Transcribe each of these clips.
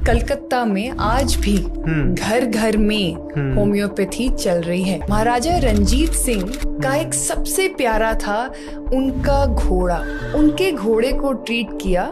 कलकत्ता में आज भी घर घर में होम्योपैथी चल रही है। महाराजा रंजीत सिंह का एक सबसे प्यारा था उनका घोड़ा। उनके घोड़े को ट्रीट किया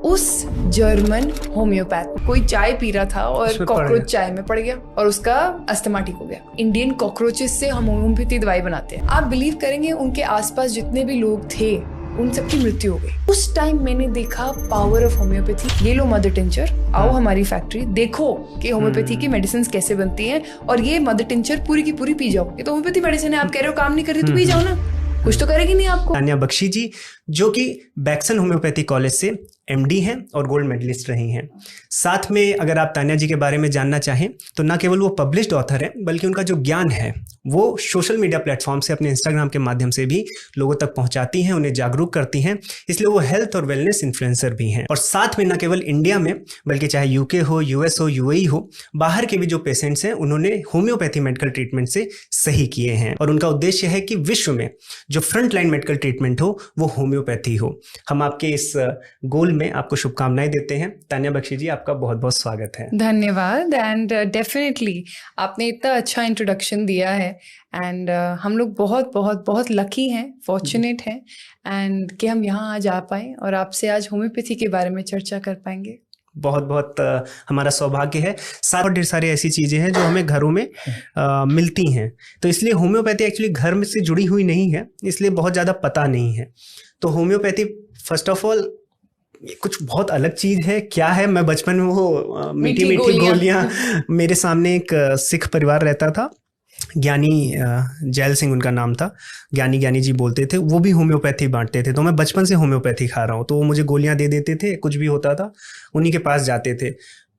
उस जर्मन होम्योपैथ। कोई चाय पी रहा था और कॉकरोच चाय में पड़ गया और उसका अस्थमा ठीक हो गया। इंडियन कॉकरोचेस से हम होम्योपैथी दवाई बनाते हैं। आप बिलीव करेंगे उनके आसपास जितने भी लोग थे उन सबकी मृत्यु हो गई। उस टाइम मैंने देखा पावर ऑफ होम्योपैथी। ये लो मदर टिंचर, आओ हमारी फैक्ट्री, देखो कि होम्योपैथी की मेडिसिन कैसे बनती हैं और ये मदर टिंचर पूरी की पूरी पी जाओ। ये तो होम्योपैथी मेडिसिन है, आप कह रहे हो काम नहीं कर रही तो पी जाओ ना, कुछ तो करेगी नहीं आपको। तान्या बख्शी जी जो कि बैक्सन होम्योपैथी कॉलेज से एमडी हैं और गोल्ड मेडलिस्ट रही हैं। साथ में अगर आप तान्या जी के बारे में जानना चाहें तो ना केवल वो पब्लिश्ड ऑथर हैं बल्कि उनका जो ज्ञान है वो सोशल मीडिया प्लेटफॉर्म से अपने इंस्टाग्राम के माध्यम से भी लोगों तक पहुंचाती हैं, उन्हें जागरूक करती हैं। इसलिए वो हेल्थ और वेलनेस इन्फ्लुएंसर भी हैं। और साथ में ना केवल इंडिया में बल्कि चाहे यूके हो, यूएस हो, यूएई हो, बाहर के भी जो पेशेंट्स हैं उन्होंने होम्योपैथी मेडिकल ट्रीटमेंट से सही किए हैं। और उनका उद्देश्य है कि विश्व में जो फ्रंट लाइन मेडिकल ट्रीटमेंट हो वो होम्योपैथी हो। हम आपके इस गोल में आपको शुभकामनाएं देते हैं। तान्या बख्शी जी आपका बहुत बहुत स्वागत है। धन्यवाद। एंड डेफिनेटली आपने इतना अच्छा इंट्रोडक्शन दिया है एंड हम लोग बहुत बहुत बहुत लकी हैं, फॉर्चुनेट हैं एंड कि हम यहाँ आज आ पाए और आपसे आज होम्योपैथी के बारे में चर्चा कर पाएंगे। बहुत बहुत हमारा सौभाग्य है। साथ और ढेर सारी ऐसी चीज़ें हैं जो हमें घरों में मिलती हैं, तो इसलिए होम्योपैथी एक्चुअली घर में से जुड़ी हुई नहीं है, इसलिए बहुत ज़्यादा पता नहीं है। तो होम्योपैथी फर्स्ट ऑफ ऑल ये कुछ बहुत अलग चीज़ है। क्या है? मैं बचपन में वो मीठी मीठी गोलियाँ, मेरे सामने एक सिख परिवार रहता था, ज्ञानी जैल सिंह उनका नाम था, ज्ञानी ज्ञानी जी बोलते थे, वो भी होम्योपैथी बांटते थे। तो मैं बचपन से होम्योपैथी खा रहा हूँ, तो वो मुझे गोलियां दे देते थे, कुछ भी होता था उन्हीं के पास जाते थे।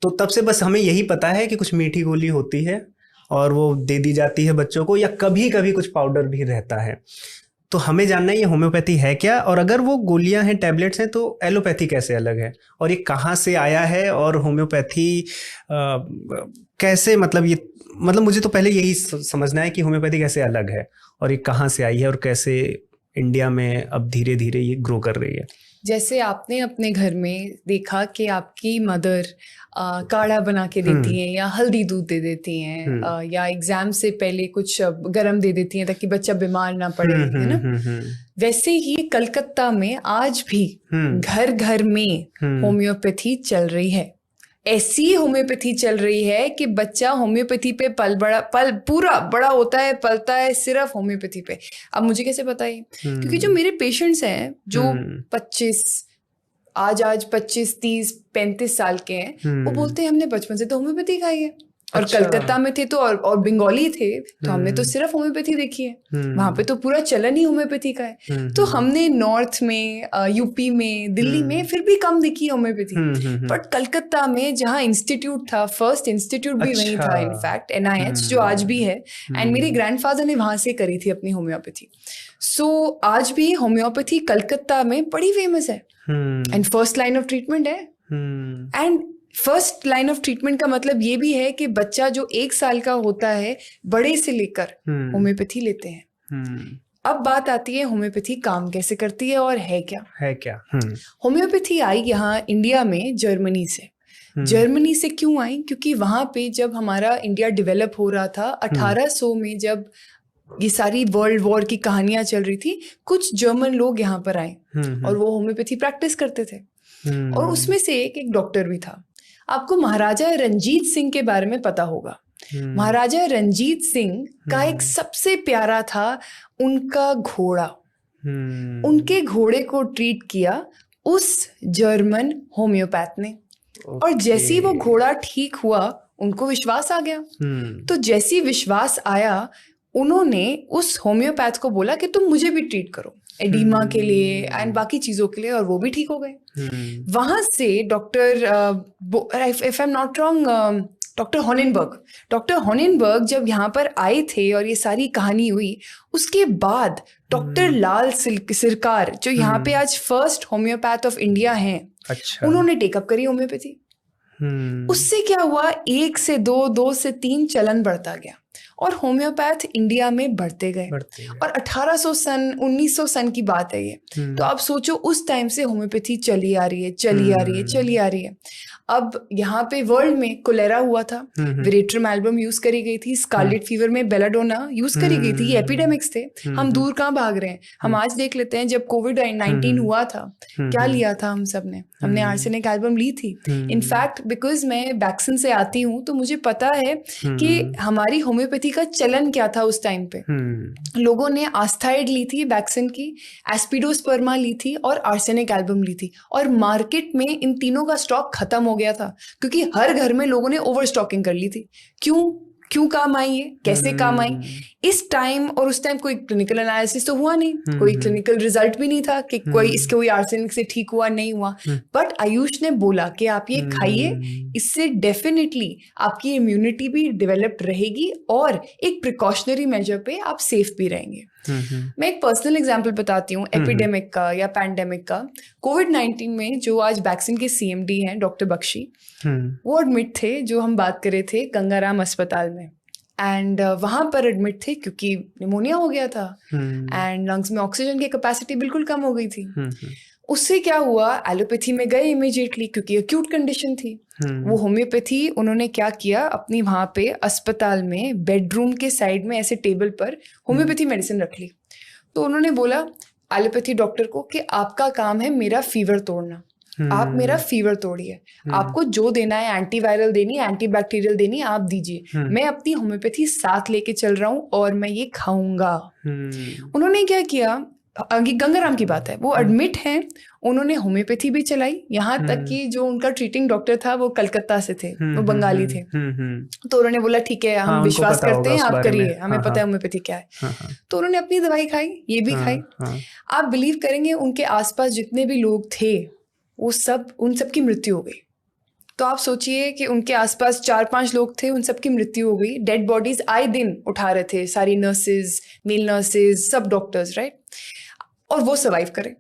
तो तब से बस हमें यही पता है कि कुछ मीठी गोली होती है और वो दे दी जाती है बच्चों को, या कभी कभी कुछ पाउडर भी रहता है। तो हमें जानना है ये होम्योपैथी है क्या, और अगर वो गोलियां हैं, टैबलेट्स हैं, तो एलोपैथी कैसे अलग है और ये कहाँ से आया है, और होम्योपैथी कैसे, मतलब मुझे तो पहले यही समझना है कि होम्योपैथी कैसे अलग है और ये कहाँ से आई है और कैसे इंडिया में अब धीरे धीरे ये ग्रो कर रही है। जैसे आपने अपने घर में देखा कि आपकी मदर काढ़ा बना के देती हैं या हल्दी दूध दे देती हैं या एग्जाम से पहले कुछ गरम दे देती हैं ताकि बच्चा बीमार ना पड़े, है ना। वैसे ही कलकत्ता में आज भी घर घर में होम्योपैथी चल रही है। ऐसी होम्योपैथी चल रही है कि बच्चा होम्योपैथी पे पूरा बड़ा होता है, पलता है सिर्फ होम्योपैथी पे। अब मुझे कैसे पता है? क्योंकि जो मेरे पेशेंट्स हैं जो 25 25 30 35 साल के हैं, वो बोलते हैं हमने बचपन से तो होम्योपैथी खाई है और अच्छा। कलकत्ता में थे तो और बंगाली थे तो हमने तो सिर्फ होम्योपैथी देखी है, वहां पे तो पूरा चलन ही होम्योपैथी का है। तो हमने नॉर्थ में, यूपी में, दिल्ली में फिर भी कम देखी होम्योपैथी, बट कलकत्ता में जहाँ इंस्टीट्यूट था, फर्स्ट इंस्टीट्यूट भी वहीं था, इनफैक्ट NIH जो आज भी है, एंड मेरे ग्रैंडफादर ने वहां से करी थी अपनी होम्योपैथी। सो आज भी होम्योपैथी कलकत्ता में बड़ी फेमस है and first line of treatment है। And first line of treatment का मतलब ये भी है कि बच्चा जो 1 साल का होता है, बड़े से लेकर होम्योपैथी लेते हैं। अब बात आती है होम्योपैथी काम कैसे करती है और है क्या। होम्योपैथी आई यहाँ इंडिया में जर्मनी से। जर्मनी से क्यों आई? क्योंकि वहां पे जब हमारा इंडिया डेवलप हो रहा था 1800 में, जब ये सारी वर्ल्ड वॉर की कहानियां चल रही थी, कुछ जर्मन लोग यहाँ पर आए और वो होम्योपैथी प्रैक्टिस करते थे और उसमें से एक डॉक्टर भी था। आपको महाराजा रंजीत सिंह के बारे में पता होगा। महाराजा रंजीत सिंह का एक सबसे प्यारा था उनका घोड़ा। उनके घोड़े को ट्रीट किया उस जर्मन होम्योपैथ ने और जैसे ही वो घोड़ा ठीक हुआ उनको विश्वास आ गया। तो जैसे विश्वास आया उन्होंने उस होम्योपैथ को बोला कि तुम मुझे भी ट्रीट करो एडिमा के लिए एंड बाकी चीजों के लिए, और वो भी ठीक हो गए। वहां से doctor if I am not wrong doctor Honigberger जब यहाँ पर आए थे और ये सारी कहानी हुई, उसके बाद डॉक्टर लाल सिरकार जो यहाँ पे आज फर्स्ट होम्योपैथ ऑफ इंडिया हैं, अच्छा। उन्होंने टेकअप करी होम्योपैथी। उससे क्या हुआ, 1 से 2, 2 से 3 चलन बढ़ता गया और होम्योपैथ इंडिया में बढ़ते गए और 1800 सन 1900 सन की बात है ये। तो आप सोचो उस टाइम से होम्योपैथी चली आ रही है। अब यहाँ पे वर्ल्ड में कोलेरा हुआ था, वेरेट्रम एल्बम यूज करी गई थी, स्कारलेट फीवर में बेलाडोना यूज करी गई थी, ये एपिडेमिक्स थे। हम दूर कहाँ भाग रहे हैं? हम आज देख लेते हैं, जब कोविड-19 हुआ था क्या लिया था हम सब ने? हमने आर्सेनिक एल्बम ली थी। इनफैक्ट बिकॉज मैं वैक्सीन से आती हूँ तो मुझे पता है कि हमारी होम्योपैथी का चलन क्या था उस टाइम पे। लोगों ने आस्थाइड ली थी वैक्सीन की, एस्पिडोस्पर्मा ली थी और आर्सेनिक एल्बम ली थी, और मार्केट में इन तीनों का स्टॉक खत्म हो गया था क्योंकि हर घर में लोगों ने ओवर स्टॉकिंग कर ली थी। क्यों काम आई है, कैसे काम आई इस टाइम? और उस टाइम कोई क्लिनिकल एनालिसिस तो हुआ नहीं, कोई क्लिनिकल रिजल्ट भी नहीं था कि कोई आर्सेनिक से ठीक हुआ नहीं हुआ। बट आयुष ने बोला कि आप ये खाइए, इससे डेफिनेटली आपकी इम्यूनिटी भी डेवलप रहेगी और एक प्रिकॉशनरी मेजर पे आप सेफ भी रहेंगे। मैं एक पर्सनल एग्जांपल बताती हूँ एपिडेमिक का या पैंडेमिक का। कोविड-19 में जो आज वैक्सीन के CMD हैं डॉक्टर बख्शी, वो एडमिट थे, जो हम बात कर रहे थे गंगाराम अस्पताल में, एंड वहां पर एडमिट थे क्योंकि निमोनिया हो गया था एंड लंग्स में ऑक्सीजन की कैपेसिटी बिल्कुल कम हो गई थी। उससे क्या हुआ, एलोपैथी में गए इमीडिएटली क्योंकि एक्यूट कंडीशन थी। वो होम्योपैथी उन्होंने क्या किया, अपनी वहां पे अस्पताल में बेडरूम के साइड में ऐसे टेबल पर होम्योपैथी मेडिसिन रख ली। तो उन्होंने बोला एलोपैथी डॉक्टर को कि आपका काम है मेरा फीवर तोड़ना, आप मेरा फीवर तोड़िए, आपको जो देना है, एंटीवायरल देनी है, एंटीबैक्टीरियल देनी है, आप दीजिए, मैं अपनी होम्योपैथी साथ लेके चल रहा हूँ और मैं ये खाऊंगा। उन्होंने क्या किया, गंगाराम की बात है, वो एडमिट हैं, उन्होंने होम्योपैथी भी चलाई, यहाँ तक कि जो उनका ट्रीटिंग डॉक्टर था वो कलकत्ता से थे, वो बंगाली थे। तो उन्होंने बोला ठीक है, हम विश्वास करते हैं, आप करिए, हमें पता है होम्योपैथी क्या है। तो उन्होंने अपनी दवाई खाई, ये भी खाई। आप बिलीव करेंगे उनके आसपास जितने भी लोग थे वो उन सब की मृत्यु हो गई। तो आप सोचिए कि उनके आसपास 4-5 लोग थे, उन सब की मृत्यु हो गई। डेड बॉडीज आए दिन उठा रहे थे सारी नर्सेज, मेल नर्सेज, सब डॉक्टर्स, राइट, और वो सर्वाइव करे।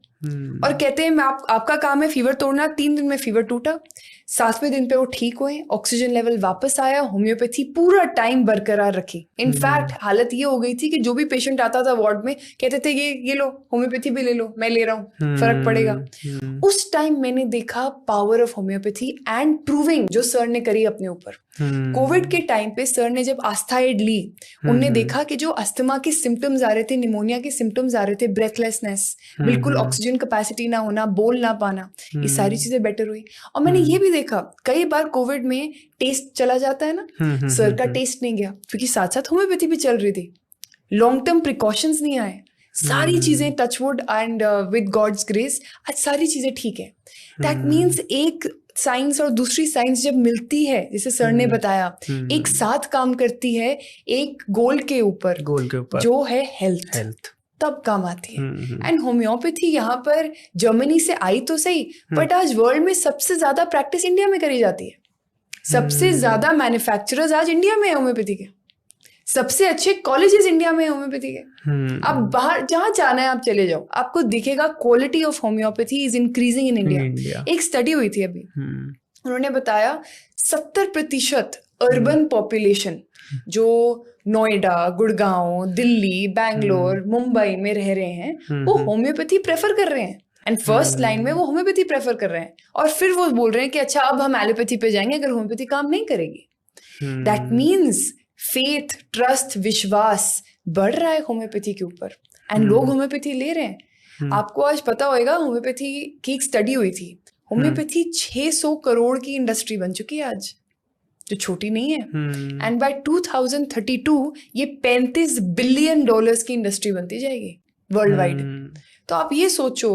और कहते हैं मैं आपका काम है फीवर तोड़ना। 3 दिन में फीवर टूटा, 7वें दिन पे वो ठीक हुए, ऑक्सीजन लेवल वापस आया, होम्योपैथी पूरा टाइम बरकरार रखी। इनफैक्ट हालत ये हो गई थी कि जो भी पेशेंट आता था वार्ड में कहते थे ये लो होम्योपैथी भी ले लो, मैं ले रहा हूँ, फर्क पड़ेगा। उस टाइम मैंने देखा power of homeopathy and proving जो सर ने करी अपने ऊपर। कोविड के टाइम पे सर ने जब आस्थाइड ली, उनने देखा कि जो अस्थमा के सिम्टम्स आ रहे थे, निमोनिया के सिम्टम्स आ रहे थे, ब्रेथलेसनेस, बिल्कुल ऑक्सीजन कैपेसिटी ना होना, बोल ना पाना, ये सारी चीजें बेटर हुई। और मैंने ये भी देखा कई बार कोविड में टेस्ट चला जाता है ना, सर का टेस्ट नहीं गया क्योंकि साथ साथ होम्योपैथी भी चल रही थी, लॉन्ग टर्म प्रिकॉशंस नहीं आए, सारी चीजें touchwood and with God's grace आज सारी चीजें ठीक है। दैट मीन्स एक साइंस और दूसरी साइंस जब मिलती है, जैसे सर ने बताया, एक साथ काम करती है एक गोल के ऊपर जो है हेल्थ, तब काम आती है। एंड होम्योपैथी यहाँ पर जर्मनी से आई तो सही, बट आज वर्ल्ड में सबसे ज्यादा प्रैक्टिस इंडिया में करी जाती है। सबसे ज्यादा मैन्युफैक्चरर्स आज इंडिया में है होम्योपैथी के, सबसे अच्छे कॉलेजेस इंडिया में होम्योपैथी के। आप बाहर जहां जाना है आप चले जाओ, आपको दिखेगा quality of homeopathy is increasing in India. एक स्टडी हुई थी अभी, उन्होंने बताया 70% अर्बन पॉपुलेशन जो नोएडा, गुड़गांव, दिल्ली, बैंगलोर, मुंबई में रह रहे हैं, वो होम्योपैथी प्रेफर कर रहे हैं एंड फर्स्ट लाइन में वो होम्योपैथी प्रेफर कर रहे हैं। और फिर वो बोल रहे हैं कि अच्छा अब हम एलोपैथी पे जाएंगे अगर होम्योपैथी काम नहीं करेगी। दैट मीन्स फेथ, ट्रस्ट, विश्वास बढ़ रहा है होम्योपैथी के ऊपर एंड लोग होम्योपैथी ले रहे हैं। आपको आज पता होगा होम्योपैथी की एक स्टडी हुई थी, होम्योपैथी 600 करोड़ की इंडस्ट्री बन चुकी है आज, जो छोटी नहीं है। एंड बाय 2032 ये $35 बिलियन की इंडस्ट्री बनती जाएगी वर्ल्ड वाइड। तो आप ये सोचो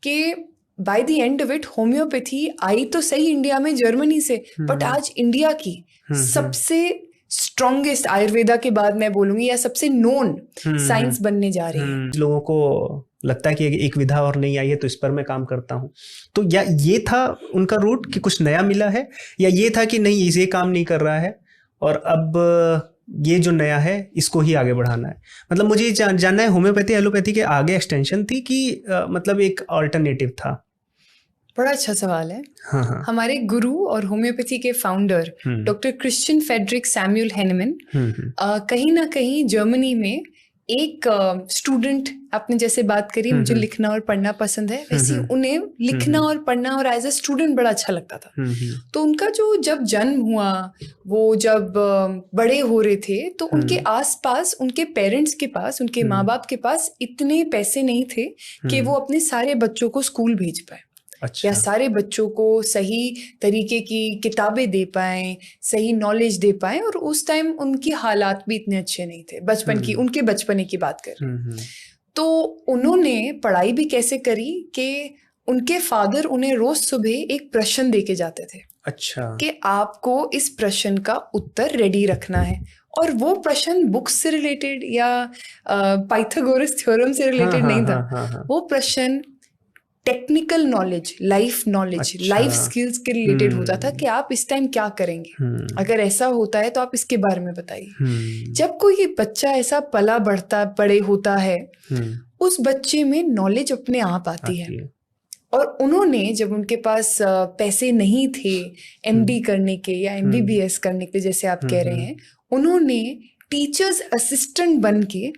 कि by the end of it homeopathy आई तो सही इंडिया में जर्मनी से, बट आज इंडिया की सबसे स्ट्रॉन्गेस्ट, आयुर्वेदा के बाद मैं बोलूंगी, या सबसे नोन साइंस बनने जा रही है। लोगों को लगता है कि एक विधा और नहीं आई है तो इस पर मैं काम करता हूँ। तो या ये था उनका रूट कि कुछ नया मिला है, या ये था कि नहीं ये काम नहीं कर रहा है और अब ये जो नया है इसको ही आगे बढ़ाना है? मतलब मुझे जानना है होम्योपैथी एलोपैथी के आगे एक्सटेंशन थी कि मतलब एक ऑल्टरनेटिव था? बड़ा अच्छा सवाल है। हाँ। हमारे गुरु और होम्योपैथी के founder doctor Christian Friedrich Samuel Hahnemann कहीं ना कहीं जर्मनी में एक स्टूडेंट, आपने जैसे बात करी मुझे लिखना और पढ़ना पसंद है, वैसे उन्हें लिखना और पढ़ना और एज अ स्टूडेंट बड़ा अच्छा लगता था। तो उनका जो जब जन्म हुआ, वो जब बड़े हो रहे थे, तो उनके आसपास उनके पेरेंट्स के पास, उनके माँ बाप के पास इतने पैसे नहीं थे कि वो अपने सारे बच्चों को स्कूल भेज पाए। अच्छा। या सारे बच्चों को सही तरीके की किताबें दे पाएं, सही नॉलेज दे पाएं, और उस टाइम उनकी हालात भी इतने अच्छे नहीं थे बचपन की, उनके बचपने की बात कर रहे हैं। तो उन्होंने पढ़ाई भी कैसे करी कि उनके फादर उन्हें रोज सुबह एक प्रश्न दे के जाते थे। अच्छा। कि आपको इस प्रश्न का उत्तर रेडी रखना है, और वो प्रश्न बुक्स से रिलेटेड या पाइथागोरस थ्योरम से रिलेटेड नहीं था। वो प्रश्न technical knowledge, life knowledge, life skills के रिलेटेड होता था कि आप इस टाइम क्या करेंगे, अगर ऐसा होता है तो आप इसके बारे में बताइए। जब कोई बच्चा ऐसा पला बढ़ता बड़े होता है, उस बच्चे में नॉलेज अपने आप आती है। और उन्होंने, जब उनके पास पैसे नहीं थे एमडी करने के या एमबीबीएस करने के, जैसे आप कह रहे हैं, उन्होंने टीचर्स असिस्टेंट बन के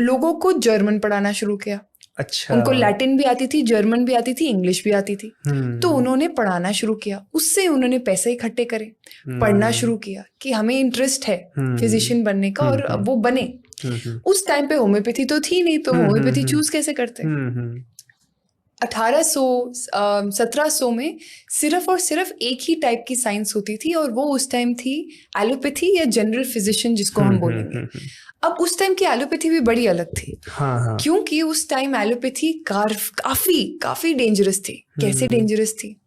लोगों को जर्मन पढ़ाना शुरू किया। अच्छा। उनको लैटिन भी आती थी, जर्मन भी आती थी, इंग्लिश भी आती थी। तो उन्होंने पढ़ाना शुरू किया, उससे उन्होंने पैसे इकट्ठे करे, पढ़ना शुरू किया कि हमें इंटरेस्ट है फिजिशियन बनने का, और वो बने। उस टाइम पे होम्योपैथी तो थी नहीं, तो होम्योपैथी चूज कैसे करते? 1700 में सिर्फ और सिर्फ एक ही टाइप की साइंस होती थी, और वो उस टाइम थी एलोपैथी या जनरल फिजिशियन, जिसको हम बोलेंगे। अब उस टाइम की एलोपैथी भी बड़ी अलग थी। क्योंकि उस टाइम एलोपैथी काफी डेंजरस थी। कैसे डेंजरस थी?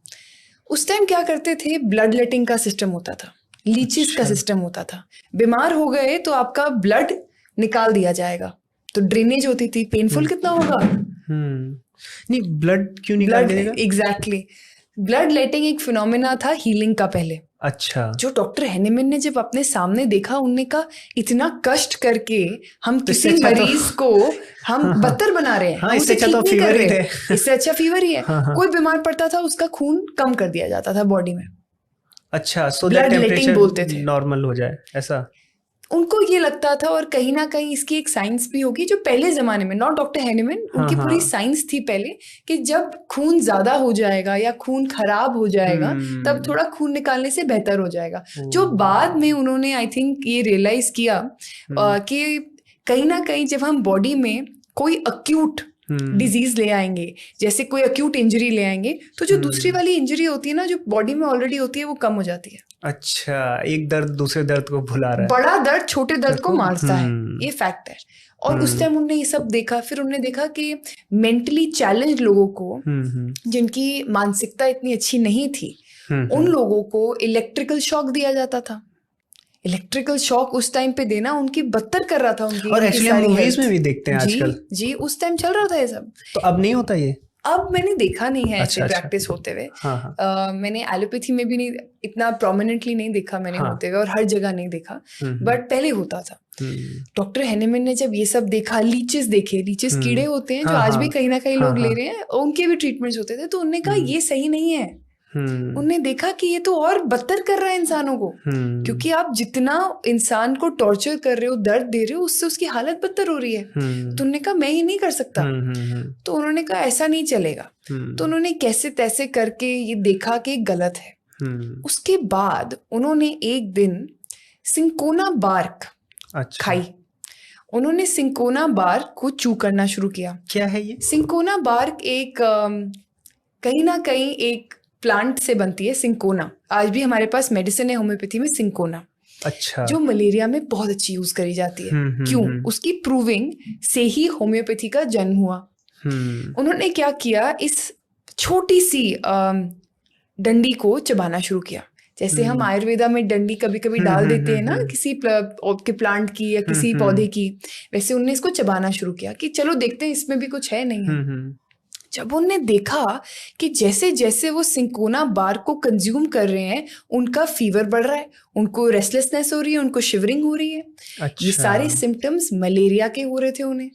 उस टाइम क्या करते थे, ब्लड लेटिंग का सिस्टम होता था, लीचेस का सिस्टम होता था। बीमार हो गए तो आपका ब्लड निकाल दिया जाएगा, तो ड्रेनेज होती थी। पेनफुल कितना होगा? नहीं, ब्लड क्यों निकाल देगा? एग्जैक्टली, ब्लड लेटिंग एक फिनोमेना था हीलिंग का पहले। अच्छा। जो डॉक्टर हैनेमन ने जब अपने सामने देखा, उन्होंने कहा इतना कष्ट करके हम किसी मरीज को हम बदतर बना रहे हैं, इससे अच्छा तो फीवर ही है। इससे अच्छा फीवर ही है। कोई बीमार पड़ता था, उसका खून कम कर दिया जाता था बॉडी में। अच्छा, सो दैट टेम्परेचर बोलते थे, नॉर्मल हो जाए, ऐसा उनको ये लगता था। और कहीं ना कहीं इसकी एक साइंस भी होगी, जो पहले जमाने में, नॉट डॉक्टर हैनेमन, उनकी पूरी साइंस थी पहले, कि जब खून ज्यादा हो जाएगा या खून खराब हो जाएगा, तब थोड़ा खून निकालने से बेहतर हो जाएगा। जो बाद में उन्होंने आई थिंक ये रियलाइज किया कि कहीं ना कहीं जब हम बॉडी में कोई अक्यूट डिजीज ले आएंगे, जैसे कोई अक्यूट इंजरी ले आएंगे, तो जो दूसरी वाली इंजरी होती है ना, जो बॉडी में ऑलरेडी होती है, वो कम हो जाती है। अच्छा, एक दर्द दूसरे दर्द को भुला रहा है। बड़ा दर्द छोटे दर्द को मारता है, ये फैक्ट है। और उस टाइम उन्होंने ये सब देखा। फिर उन्होंने देखा कि मेंटली चैलेंज लोगों को, जिनकी मानसिकता इतनी अच्छी नहीं थी, उन लोगों को इलेक्ट्रिकल शॉक दिया जाता था। इलेक्ट्रिकल शॉक उस टाइम पे देना उनकी बदतर कर रहा था उनकी। और एक्चुअली हम मूवीज में भी देखते हैं आजकल। जी, उस टाइम चल रहा था ये सब। तो अब नहीं होता ये? अब मैंने देखा नहीं है ऐसे प्रैक्टिस होते हुए। मैंने एलोपैथी में भी नहीं इतना प्रोमिनेंटली नहीं देखा मैंने होते हुए, और हर जगह नहीं देखा, बट पहले होता था। डॉक्टर हैनेमन ने जब ये सब देखा, लीचेस देखे, लीचेस कीड़े होते हैं जो आज भी कहीं ना कहीं लोग ले रहे हैं, उनके भी ट्रीटमेंट्स होते थे, तो उन्होंने कहा ये सही नहीं है। उन्होंने देखा कि ये तो और बदतर कर रहा है इंसानों को, क्योंकि आप जितना इंसान को टॉर्चर कर रहे हो, दर्द दे रहे हो, उससे उसकी हालत बदतर हो रही है। तो उन्होंने कहा मैं ये नहीं कर सकता। तो उन्होंने कहा ऐसा नहीं चलेगा। तो उन्होंने कैसे तैसे करके ये देखा कि गलत है। उसके बाद उन्होंने एक दिन सिंकोना बार्क खाई। उन्होंने सिंकोना बार्क को चू करना शुरू किया। क्या है ये? सिंकोना बार्क एक कहीं ना कहीं एक प्लांट से बनती है, सिंकोना। आज भी हमारे पास मेडिसिन है होम्योपैथी में, सिंकोना। अच्छा। जो मलेरिया में बहुत अच्छी यूज करी जाती है। क्यों? उसकी प्रूविंग से ही होम्योपैथी का जन्म हुआ। उन्होंने क्या किया, इस छोटी सी डंडी को चबाना शुरू किया। जैसे हम आयुर्वेदा में डंडी कभी कभी डाल देते हैं ना, किसी के प्लांट की या किसी पौधे की, वैसे उन्होंने इसको चबाना शुरू किया कि चलो देखते हैं इसमें भी कुछ है नहीं है। जब उन्होंने देखा कि जैसे जैसे वो सिंकोना बार को कंज्यूम कर रहे हैं, उनका फीवर बढ़ रहा है, उनको रेस्टलेसनेस हो रही है, उनको शिवरिंग हो रही है। ये सारे सिम्टम्स मलेरिया के हो रहे थे उन्हें।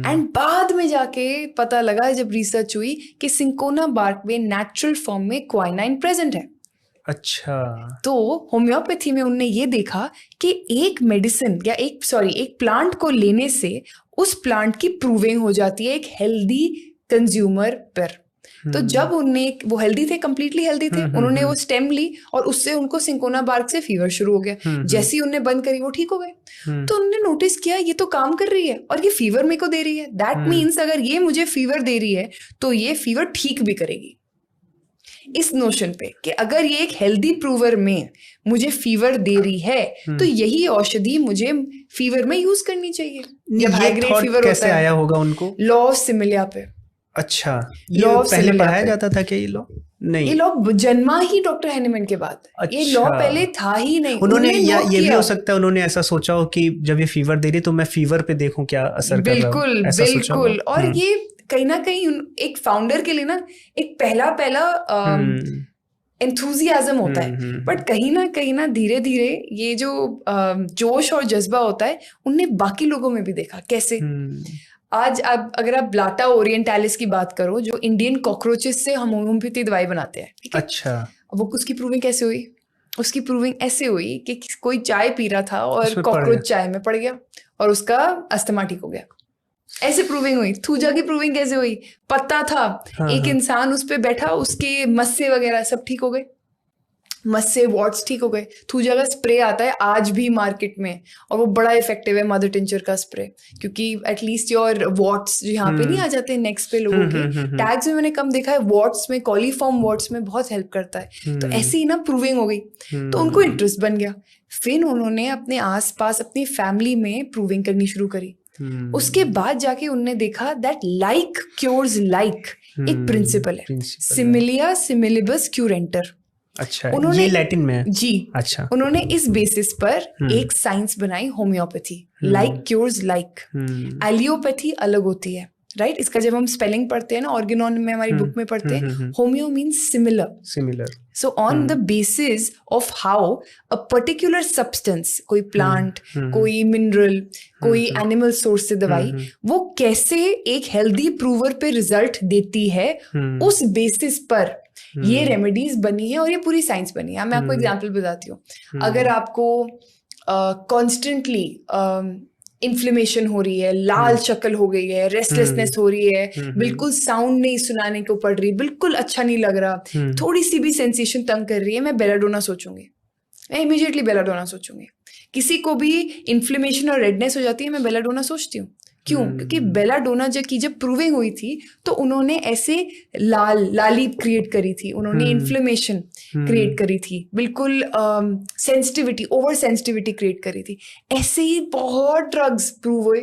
एंड बाद में जाके पता लगा जब रिसर्च हुई कि सिंकोना बार्क में नेचुरल फॉर्म में क्वाइनाइन प्रेजेंट है। अच्छा। तो होम्योपैथी में उनने ये देखा कि एक मेडिसिन या एक प्लांट को लेने से उस प्लांट की प्रूविंग हो जाती है एक हेल्दी कंज्यूमर पर। तो जब वो हेल्दी थे, कंप्लीटली हेल्दी थे, उन्होंने वो स्टेम ली और उससे उनको सिंकोना बार्क से फीवर शुरू हो गया। जैसे ही उन्हें बंद करी वो ठीक हो गए। तो उन्होंने नोटिस किया ये तो काम कर रही है और ये फीवर मेरे को दे रही है। दैट मीन्स अगर ये मुझे फीवर दे रही है तो ये फीवर ठीक भी करेगी। इस नोशन पे कि अगर ये एक हेल्दी प्रूवर में मुझे फीवर दे रही है तो यही औषधि मुझे फीवर में यूज करनी चाहिए। जब हाई ग्रेड फीवर कैसे होता है, आया होगा उनको? लॉ ऑफ सिमिलिया पे। अच्छा, ये पहले पढ़ाया जाता था क्या ये लॉ? नहीं, ये लॉ जन्मा ही डॉक्टर हैनेमन के बाद। अच्छा। ये लॉ पहले था ही नहीं। उन्होंने ये भी हो सकता है उन्होंने ऐसा सोचा हो कि जब ये फीवर दे रही तो मैं फीवर पे देखूं क्या असर कर रहा है। बिल्कुल। और ये कहीं ना कहीं एक फाउंडर के लिए ना एक पहला एंथुजियाज्म होता है, बट कहीं ना धीरे धीरे ये जो जोश और जज्बा होता है उनने बाकी लोगों में भी देखा। कैसे? आज अब अगर आप ब्लाटा ओरिएंटालिस की बात करो, जो इंडियन कॉकरोचेस से हम होम्योपैथी दवाई बनाते हैं, ठीक है? अच्छा। वो उसकी प्रूविंग कैसे हुई? उसकी प्रूविंग ऐसे हुई कि कोई चाय पी रहा था और कॉकरोच चाय में पड़ गया और उसका अस्थमा ठीक हो गया। ऐसे प्रूविंग हुई। थूजा की प्रूविंग कैसे हुई? पत्ता था, एक इंसान उस पे बैठा, उसके मस्से वगैरह सब ठीक हो गए। मस्से वॉट्स ठीक हो गए। थूजा का स्प्रे आता है आज भी मार्केट में और वो बड़ा इफेक्टिव है, मदर टिंचर का स्प्रे, क्योंकि एटलीस्ट योर वॉट्स जो यहाँ पे नहीं आ जाते हैं नेक्स्ट पे लोगों के टैग्स में मैंने कम देखा है, वॉट्स में, कॉलीफॉर्म वॉट्स में बहुत हेल्प करता है। तो ऐसे ही ना प्रूविंग हो गई, तो उनको इंटरेस्ट बन गया। फिर उन्होंने अपने आसपास अपनी फैमिली में प्रूविंग करनी शुरू करी। उसके बाद जाके उन्होंने देखा दैट लाइक क्योर्स लाइक, एक प्रिंसिपल है, सिमिलिया सिमिलिबस क्यूरेंटर। अच्छा, उन्होंने ये लैटिन में है जी। अच्छा, उन्होंने इस बेसिस पर एक साइंस बनाई होम्योपैथी, लाइक क्योर्स लाइक। एलियोपैथी अलग होती है, राइट? इसका जब हम स्पेलिंग पढ़ते हैं ना, ऑर्गेनॉन में हमारी बुक में पढ़ते हैं, homeo means similar. So on the basis of how a particular substance, कोई प्लांट, कोई मिनरल, कोई एनिमल सोर्स से दवाई, वो कैसे एक हेल्दी प्रूवर पे रिजल्ट देती है, उस बेसिस पर ये रेमेडीज बनी है और ये पूरी साइंस बनी है। मैं आपको एग्जांपल बताती हूँ। अगर आपको कॉन्स्टेंटली इन्फ्लेमेशन हो रही है, लाल शक्ल हो गई है, रेस्टलेसनेस हो रही है, बिल्कुल साउंड नहीं सुनाने को पड़ रही, बिल्कुल अच्छा नहीं लग रहा, थोड़ी सी भी सेंसेशन तंग कर रही है, मैं बेलाडोना सोचूंगी, मैं इमीडिएटली बेलाडोना सोचूंगी। किसी को भी इन्फ्लेमेशन और रेडनेस हो जाती है, मैं बेलाडोना सोचती हूँ। क्यों? क्योंकि बेलाडोना जब प्रूविंग हुई थी तो उन्होंने ऐसे लाली क्रिएट करी थी, उन्होंने इन्फ्लेमेशन क्रिएट करी थी, बिल्कुल सेंसिटिविटी, ओवर सेंसिटिविटी क्रिएट करी थी। ऐसे ही बहुत ड्रग्स प्रूव हुए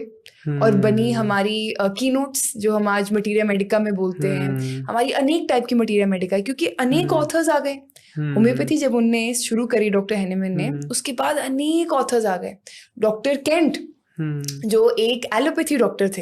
और बनी हमारी कीनोट्स, जो हम आज मटीरिया मेडिका में बोलते हैं। हमारी अनेक टाइप की मटीरिया मेडिका है, क्योंकि अनेक ऑथर्स आ गए। होम्योपैथी जब उनने शुरू करी डॉक्टर हैनेमन ने, उसके बाद अनेक ऑथर्स आ गए। डॉक्टर केंट जो एक एलोपैथी डॉक्टर थे,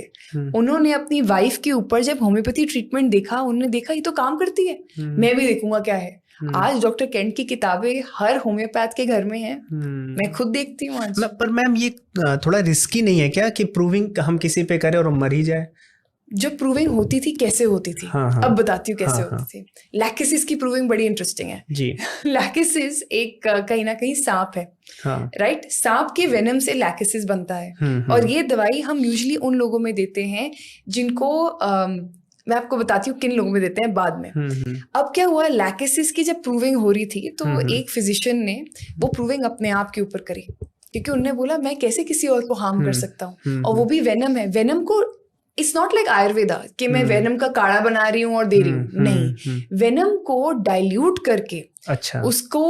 उन्होंने अपनी वाइफ के ऊपर जब होम्योपैथी ट्रीटमेंट देखा, उन्होंने देखा ये तो काम करती है, मैं भी देखूंगा क्या है। आज डॉक्टर केंट की किताबें हर होम्योपैथ के घर में हैं, मैं खुद देखती हूँ आज। पर मैम ये थोड़ा रिस्की नहीं है क्या कि प्रूविंग हम किसी पे करें और मर ही जाए? जो प्रूविंग होती थी कैसे होती थी, अब बताती हूँ कैसे होती थी। लैकेसिस की प्रूविंग बड़ी इंटरेस्टिंग है जी। लैकेसिस एक कहीं ना कहीं सांप है, राइट? सांप के वेनम से लैकेसिस बनता है और ये दवाई हम यूजुअली उन लोगों में देते हैं जिनको मैं आपको बताती हूँ किन लोगों में देते हैं बाद में। अब क्या हुआ, लैकेसिस की जब प्रूविंग हो रही थी तो एक फिजिशियन ने वो प्रूविंग अपने आप के ऊपर करी, क्योंकि उन्होंने बोला मैं कैसे किसी और को हार्म कर सकता हूँ, और वो भी वेनम है। वेनम को इट्स नॉट लाइक आयुर्वेदा कि मैं वेनम का काढ़ा बना रही हूँ और दे रही हूँ, नहीं, वेनम को डाइल्यूट करके उसको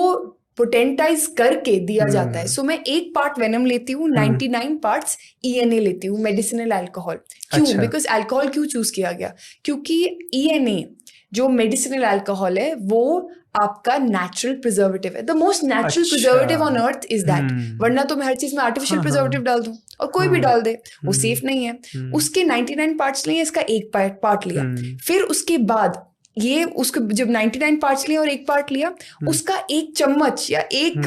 पोटेंटाइज करके दिया जाता है। सो मैं एक पार्ट वेनम लेती हूँ, 99 पार्ट्स ENA लेती हूँ, मेडिसिनल अल्कोहल। क्यों? बिकॉज अल्कोहल क्यों चूज किया गया? क्योंकि ENA जो मेडिसिनल अल्कोहल है वो आपका नेचुरल प्रिजर्वेटिव है, the most natural preservative on earth is that. वरना तो मैं हर चीज में आर्टिफिशियल प्रिजर्वेटिव डाल दूं और कोई भी डाल दे, वो सेफ नहीं है। उसके 99 पार्ट्स लिए, इसका एक पार्ट लिया, फिर उसके बाद ये उसको जब 99 पार्ट्स लिए और एक पार्ट लिया, उसका एक चम्मच या एक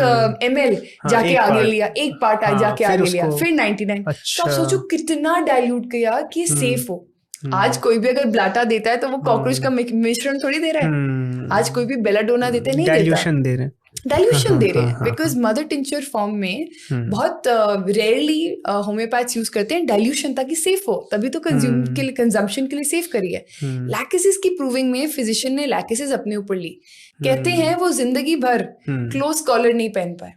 ml जाके आगे लिया, एक पार्ट जाके आगे लिया, फिर 99। तो आप सोचो कितना डाइल्यूट किया कि सेफ हो। आज कोई भी अगर ब्लाटा देता है तो वो कॉकरोच का मिश्रण थोड़ी दे रहा है। आज कोई भी बेलाडोना देता है, नहीं देता, डाइल्यूशन दे रहे हैं, डाइल्यूशन दे रहे हैं, बिकॉज मदर टिंचर फॉर्म में बहुत रेयरली होम्योपैथ्स यूज करते हैं डाइल्यूशन, ताकि सेफ हो, तभी तो कंजम्पशन के लिए सेफ करी है। लैकेसिस की प्रूविंग में फिजिशियन ने लैकेसिस अपने ऊपर ली, कहते हैं वो जिंदगी भर क्लोज कॉलर नहीं पहन पाए।